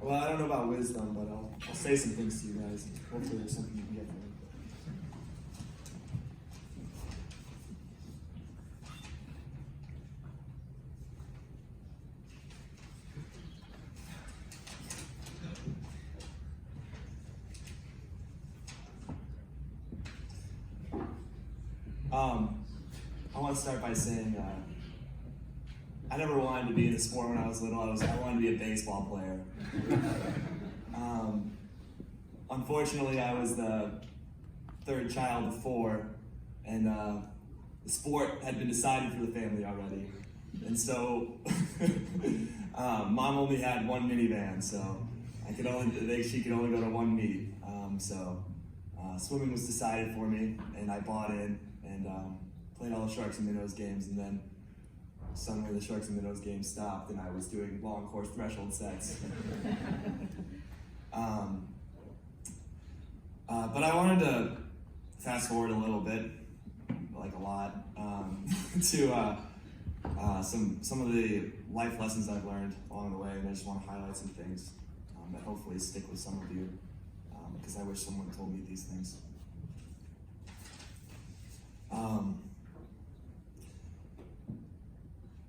Well, I don't know about wisdom, but I'll say some things to you guys. And hopefully there's something you can get from it. I want to start by saying I never wanted to be in a sport when I was little. I wanted to be a baseball player. Unfortunately, I was the third child of four, and the sport had been decided for the family already. And so, Mom only had one minivan, so she could only go to one meet. Swimming was decided for me, and I bought in and played all the Sharks and Minnows games, and then suddenly the Sharks and Minnows games stopped, and I was doing long course threshold sets. But I wanted to fast forward a little bit, like a lot, to some of the life lessons I've learned along the way, and I just want to highlight some things that hopefully stick with some of you, because I wish someone told me these things.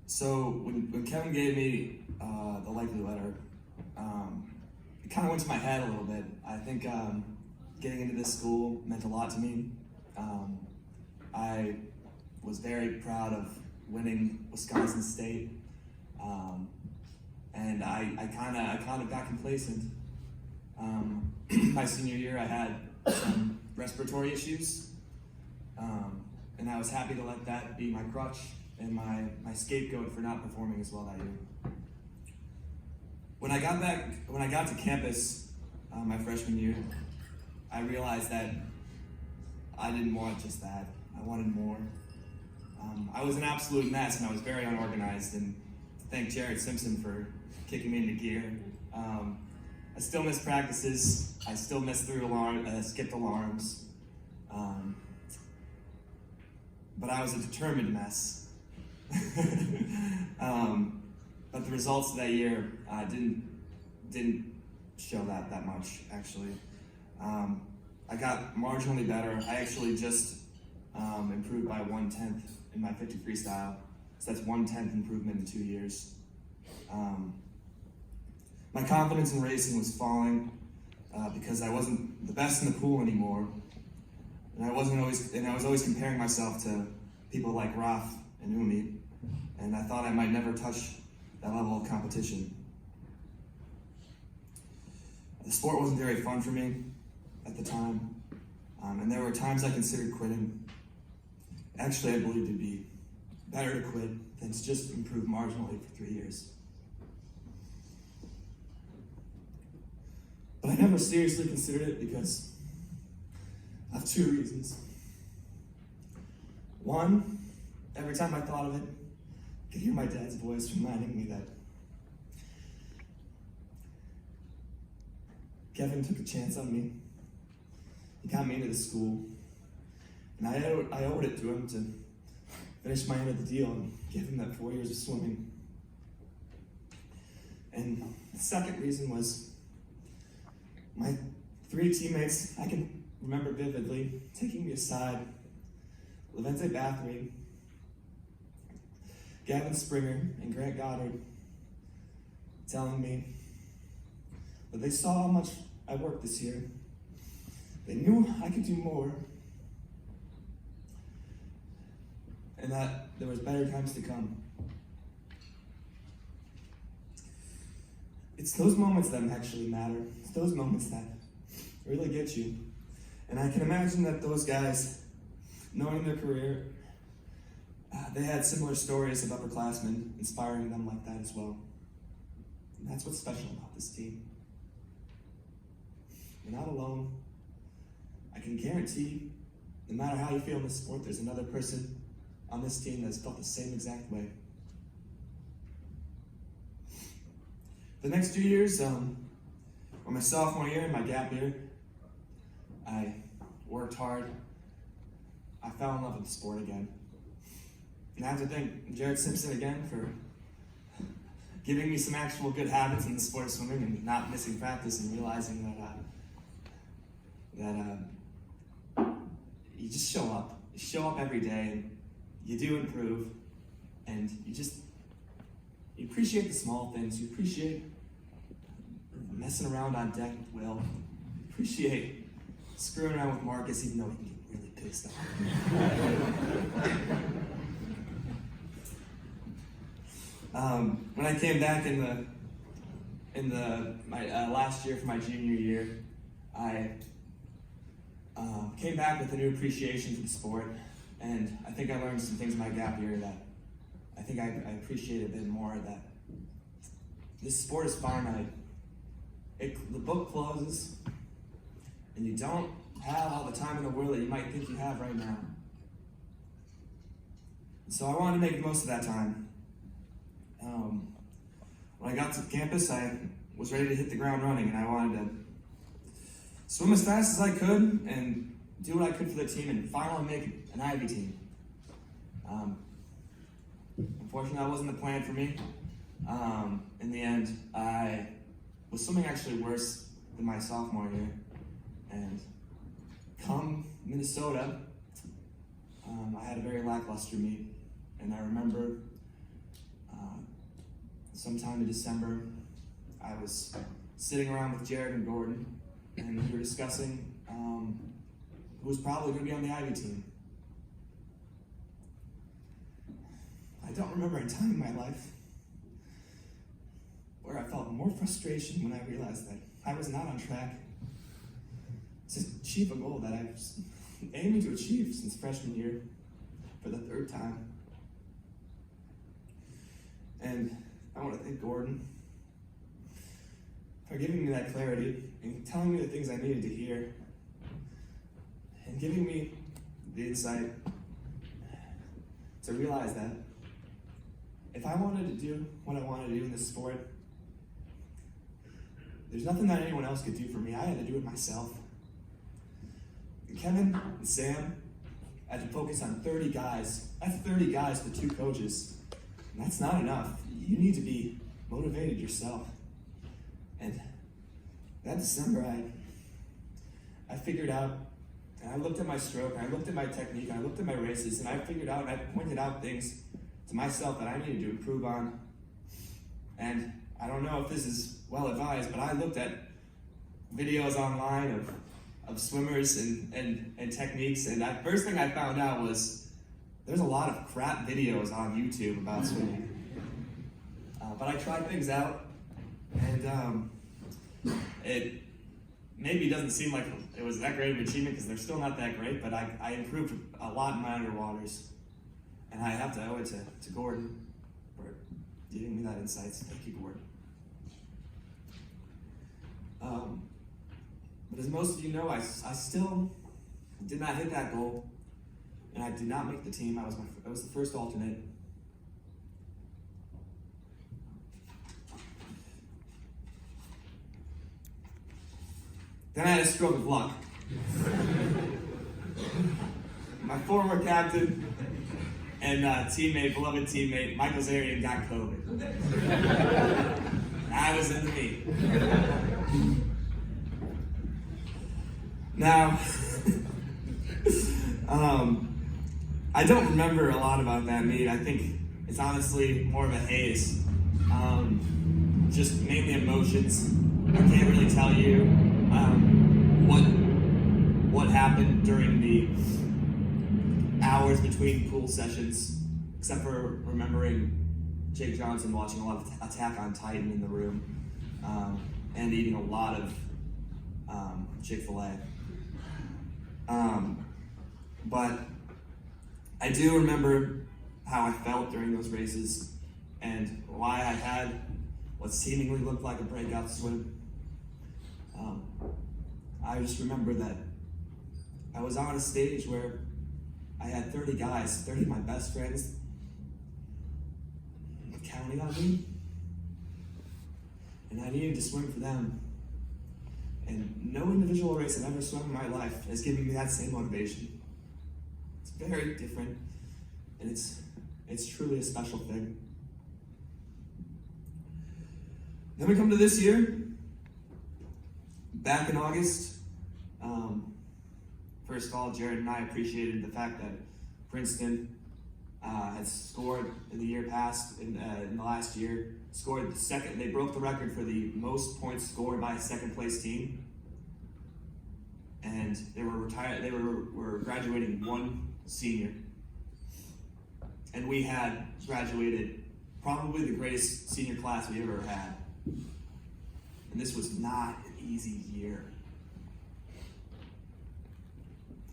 So when Kevin gave me the likely letter, it kind of went to my head a little bit. I think getting into this school meant a lot to me. I was very proud of winning Wisconsin State, and I kind of got complacent. My senior year, I had some respiratory issues, and I was happy to let that be my crutch and my scapegoat for not performing as well that year. When I got to campus my freshman year, I realized that I didn't want just that. I wanted more. I was an absolute mess, and I was very unorganized, and thank Jared Simpson for kicking me into gear. I still missed practices. I still missed skipped alarms. But I was a determined mess. But the results of that year didn't show that much, actually. I got marginally better. I actually just improved by 1/10 in my 50 freestyle. So that's 1/10 improvement in 2 years. My confidence in racing was falling because I wasn't the best in the pool anymore. And I was always comparing myself to people like Raf and Umi, and I thought I might never touch that level of competition. The sport wasn't very fun for me at the time, and there were times I considered quitting. Actually, I believed it'd be better to quit than to just improve marginally for 3 years. But I never seriously considered it because of 2 reasons. One, every time I thought of it, I could hear my dad's voice reminding me that Kevin took a chance on me. He got me into the school, and I owed it to him to finish my end of the deal and give him that 4 years of swimming. And the second reason was my 3 teammates, I can remember vividly, taking me aside, Levente Bathory, Gavin Springer, and Grant Goddard, telling me that they saw how much I worked this year. They knew I could do more, and that there was better times to come. It's those moments that actually matter. It's those moments that really get you. And I can imagine that those guys, knowing their career, they had similar stories of upperclassmen inspiring them like that as well. And that's what's special about this team. You're not alone. I can guarantee, no matter how you feel in this sport, there's another person on this team that's felt the same exact way. The next 2 years, or my sophomore year and my gap year, I worked hard. I fell in love with the sport again. And I have to thank Jared Simpson again for giving me some actual good habits in the sport of swimming and not missing practice and realizing that you just show up. You show up every day and you do improve, and you appreciate the small things. You appreciate messing around on deck with Will. You appreciate screwing around with Marcus even though he can get really pissed off. When I came back in my last year for my junior year, I came back with a new appreciation for the sport, and I think I learned some things in my gap year that I think I appreciate a bit more. That this sport is finite. The book closes, and you don't have all the time in the world that you might think you have right now. So I wanted to make the most of that time. When I got to campus, I was ready to hit the ground running, and I wanted to swim as fast as I could and do what I could for the team and finally make an Ivy team. Unfortunately, that wasn't the plan for me. In the end, I was swimming actually worse than my sophomore year, and come Minnesota, I had a very lackluster meet, and I remember sometime in December, I was sitting around with Jared and Gordon, and we were discussing who was probably going to be on the Ivy team. I don't remember a time in my life where I felt more frustration when I realized that I was not on track to achieve a goal that I was aiming to achieve since freshman year for the third time. And I want to thank Gordon for giving me that clarity and telling me the things I needed to hear and giving me the insight to realize that if I wanted to do what I wanted to do in this sport, there's nothing that anyone else could do for me. I had to do it myself. And Kevin and Sam had to focus on 30 guys. That's 30 guys for 2 coaches. And that's not enough. You need to be motivated yourself. And that December, I figured out, and I looked at my stroke, and I looked at my technique, and I looked at my races, and I figured out, and I pointed out things to myself that I needed to improve on. And I don't know if this is well advised, but I looked at videos online of swimmers and techniques, and the first thing I found out was there's a lot of crap videos on YouTube about swimming. But I tried things out, and it maybe doesn't seem like it was that great of an achievement because they're still not that great, but I improved a lot in my underwaters. And I have to owe it to Gordon for giving me that insight. So thank you, Gordon. But as most of you know, I still did not hit that goal, and I did not make the team. I was the first alternate. Then I had a stroke of luck. My former captain and beloved teammate, Michael Zarian, got COVID. I was in the meet. Now, I don't remember a lot about that meet. I think it's honestly more of a haze. Just mainly emotions. I can't really tell you what happened during the hours between pool sessions, except for remembering Jake Johnson watching a lot of Attack on Titan in the room, and eating a lot of Chick-fil-A. But I do remember how I felt during those races and why I had what seemingly looked like a breakout swim. I just remember that I was on a stage where I had 30 guys, 30 of my best friends, counting on me, and I needed to swim for them. And no individual race I've ever swum in my life has given me that same motivation. It's very different, and it's It's truly a special thing. Then we come to this year. Back in August, first of all, Jared and I appreciated the fact that Princeton had scored in the year past, in the last year, scored the second. They broke the record for the most points scored by a second place team, and they were retired. They were graduating one senior, and we had graduated probably the greatest senior class we ever had. And this was not an easy year.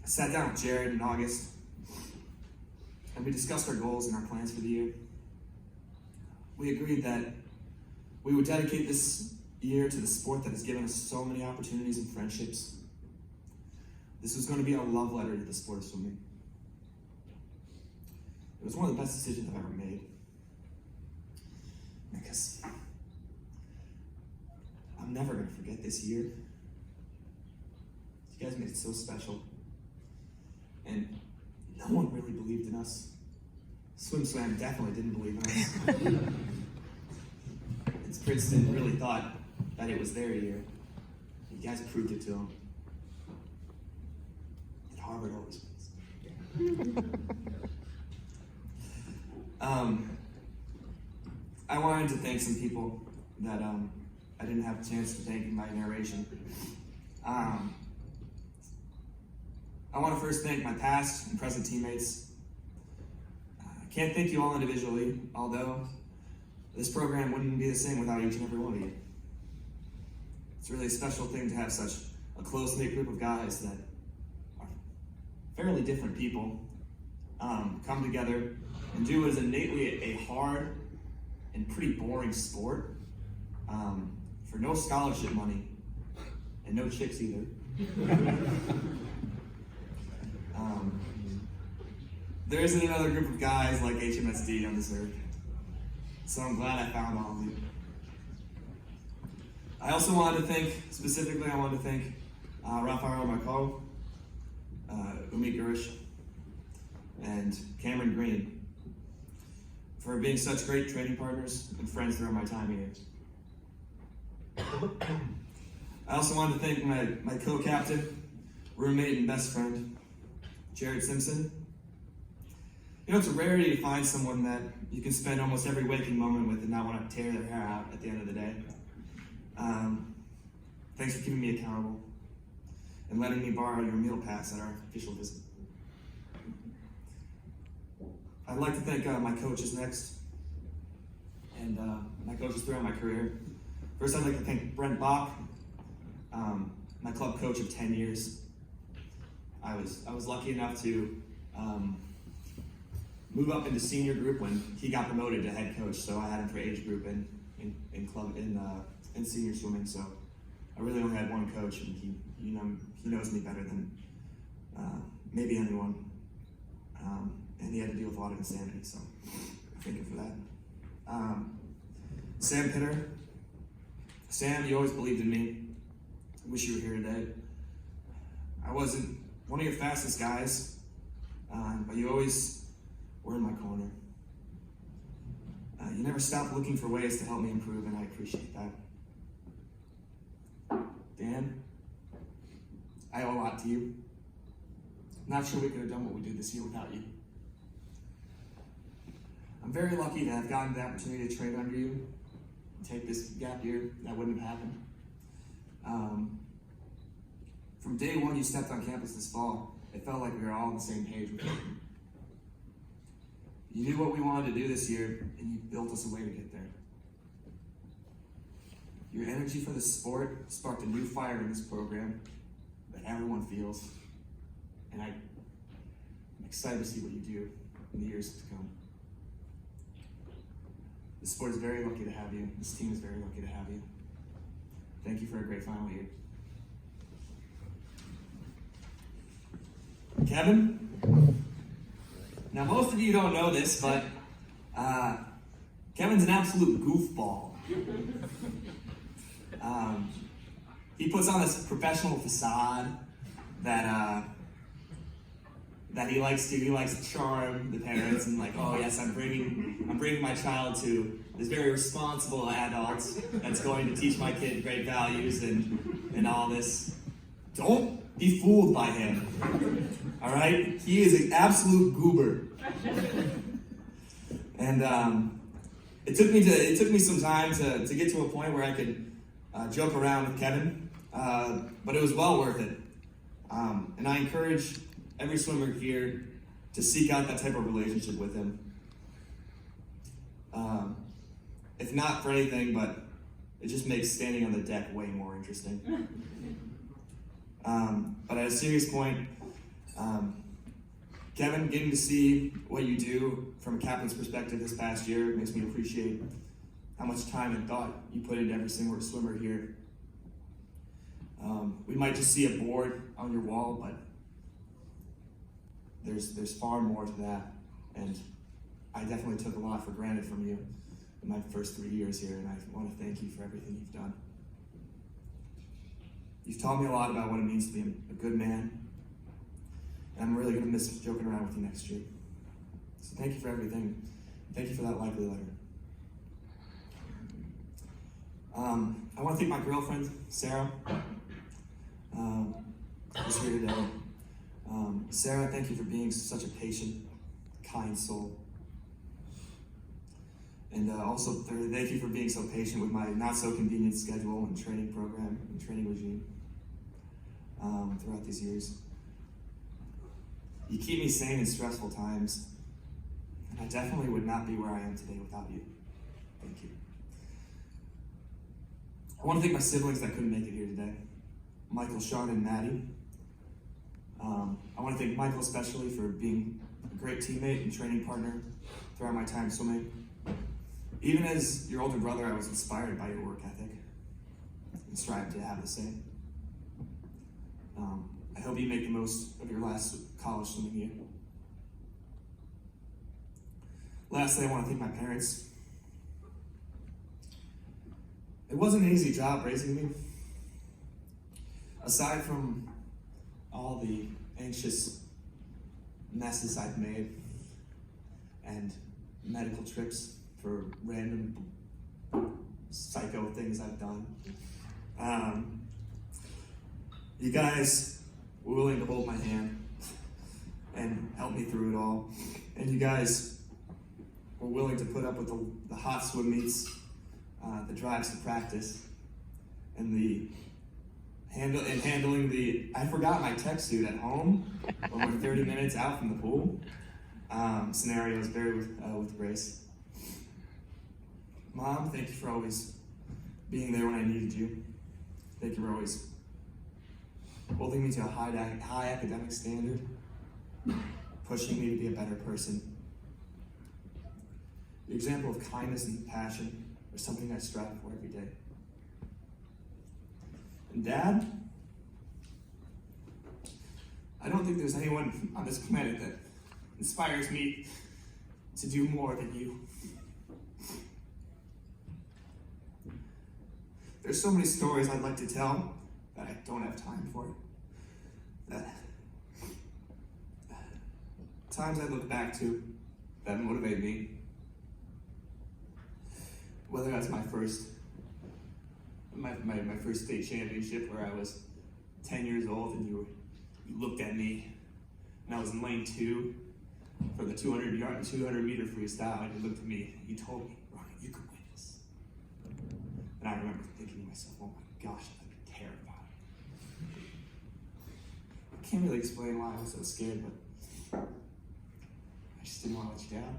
I sat down with Jared in August, and we discussed our goals and our plans for the year. We agreed that we would dedicate this year to the sport that has given us so many opportunities and friendships. This was going to be our love letter to the sport of swimming. It was one of the best decisions I've ever made. Because I'm never going to forget this year. You guys made it so special. And no one really believed in us. Swim Swam definitely didn't believe in us. And Princeton really thought that it was their year. You guys proved it to them. And Harvard always wins. I wanted to thank some people that I didn't have a chance to thank in my narration. I want to first thank my past and present teammates. I can't thank you all individually, although this program wouldn't be the same without each and every one of you. It's really a special thing to have such a close-knit group of guys that are fairly different people come together and do what is innately a hard and pretty boring sport for no scholarship money and no chicks either. There isn't another group of guys like HMSD on this earth, so I'm glad I found all of you. I also wanted to thank, specifically I wanted to thank Rafael Marco, Umi Gurish, and Cameron Green for being such great training partners and friends throughout my time here. I also wanted to thank my co-captain, roommate, and best friend, Jared Simpson. You know, it's a rarity to find someone that you can spend almost every waking moment with and not want to tear their hair out at the end of the day. Thanks for keeping me accountable and letting me borrow your meal pass at our official visit. I'd like to thank my coaches next, and my coaches throughout my career. First, I'd like to thank Brent Bach, my club coach of 10 years. I was lucky enough to move up into senior group when he got promoted to head coach, so I had him for age group in senior swimming. So I really only had one coach, and he knows me better than maybe anyone. And he had to deal with a lot of insanity, so I thank him for that. Sam Pitter. Sam, you always believed in me. I wish you were here today. I wasn't one of your fastest guys, but you always were in my corner. You never stopped looking for ways to help me improve, and I appreciate that. Dan, I owe a lot to you. Not sure we could have done what we did this year without you. I'm very lucky to have gotten the opportunity to train under you and take this gap year. That wouldn't have happened. From day one you stepped on campus this fall, it felt like we were all on the same page with you. You knew what we wanted to do this year, and you built us a way to get there. Your energy for the sport sparked a new fire in this program that everyone feels, and I'm excited to see what you do in the years to come. The sport is very lucky to have you. This team is very lucky to have you. Thank you for a great final year. Kevin? Now, most of you don't know this, but Kevin's an absolute goofball. He puts on this professional facade that that he likes to charm the parents and like, oh yes, I'm bringing my child to this very responsible adult that's going to teach my kid great values and all this. Don't be fooled by him. All right? He is an absolute goober. And it took me some time to get to a point where I could joke around with Kevin, but it was well worth it. And I encourage every swimmer here to seek out that type of relationship with him. If not for anything, but it just makes standing on the deck way more interesting. But at a serious point, Kevin, getting to see what you do from a captain's perspective this past year makes me appreciate how much time and thought you put into every single swimmer here. We might just see a board on your wall, but there's far more to that, and I definitely took a lot for granted from you in my first 3 years here, and I want to thank you for everything you've done. You've taught me a lot about what it means to be a good man, and I'm really going to miss joking around with you next year. So thank you for everything. Thank you for that likely letter. I want to thank my girlfriend, Sarah, who's here today. Sarah, thank you for being such a patient, kind soul. And also, thank you for being so patient with my not-so-convenient schedule and training program and training regime throughout these years. You keep me sane in stressful times, and I definitely would not be where I am today without you. Thank you. I want to thank my siblings that couldn't make it here today. Michael, Sean, and Maddie. I want to thank Michael especially for being a great teammate and training partner throughout my time swimming. Even as your older brother, I was inspired by your work ethic and strive to have the same. I hope you make the most of your last college swimming year. Lastly, I want to thank my parents. It wasn't an easy job raising me. Aside from all the anxious messes I've made and medical trips for random psycho things I've done, you guys were willing to hold my hand and help me through it all. And you guys were willing to put up with the hot swim meets, the drives to practice, and handling the I forgot my tech suit at home when we're 30 minutes out from the pool scenarios with Grace. Mom, thank you for always being there when I needed you. Thank you for always holding me to a high academic standard, pushing me to be a better person. The example of kindness and passion is something I strive for every day. And Dad, I don't think there's anyone on this planet that inspires me to do more than you. There's so many stories I'd like to tell that I don't have time for. That times I look back to that motivate me. Whether that's my first state championship where I was 10 years old and you looked at me and I was in lane 2 for the 200 meter freestyle, and you looked at me and you told me, Ronnie, you could win this. And I remember thinking to myself, oh my gosh, I'd be terrified. I can't really explain why I was so scared, but I just didn't want to let you down.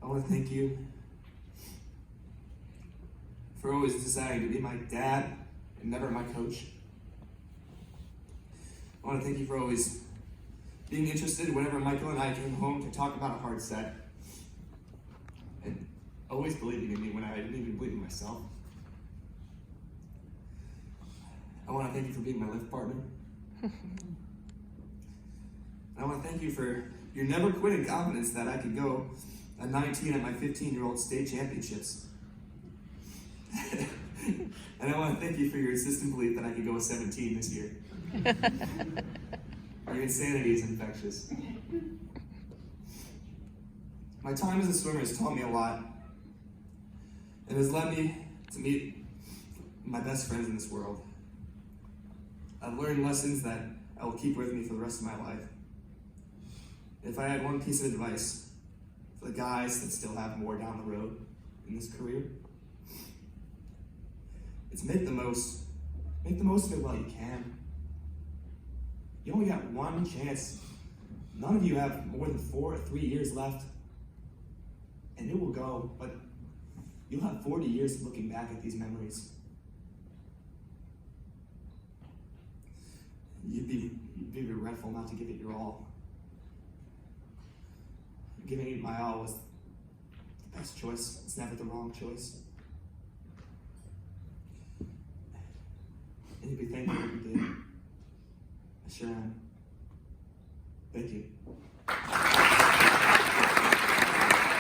I want to thank you for always deciding to be my dad and never my coach. I want to thank you for always being interested whenever Michael and I came home to talk about a hard set, and always believing in me when I didn't even believe in myself. I want to thank you for being my lift partner. I want to thank you for your never quitting confidence that I could go at 19 at my 15-year-old state championships. And I want to thank you for your insistent belief that I could go with 17 this year. Your insanity is infectious. My time as a swimmer has taught me a lot. It has led me to meet my best friends in this world. I've learned lessons that I will keep with me for the rest of my life. If I had one piece of advice for the guys that still have more down the road in this career, it's make the most of it while you can. You only got one chance. None of you have more than 4 or 3 years left. And it will go, but you'll have 40 years looking back at these memories. You'd be regretful not to give it your all. Giving it my all was the best choice. It's never the wrong choice. And you'd be thankful that you did. I sure am. Thank you.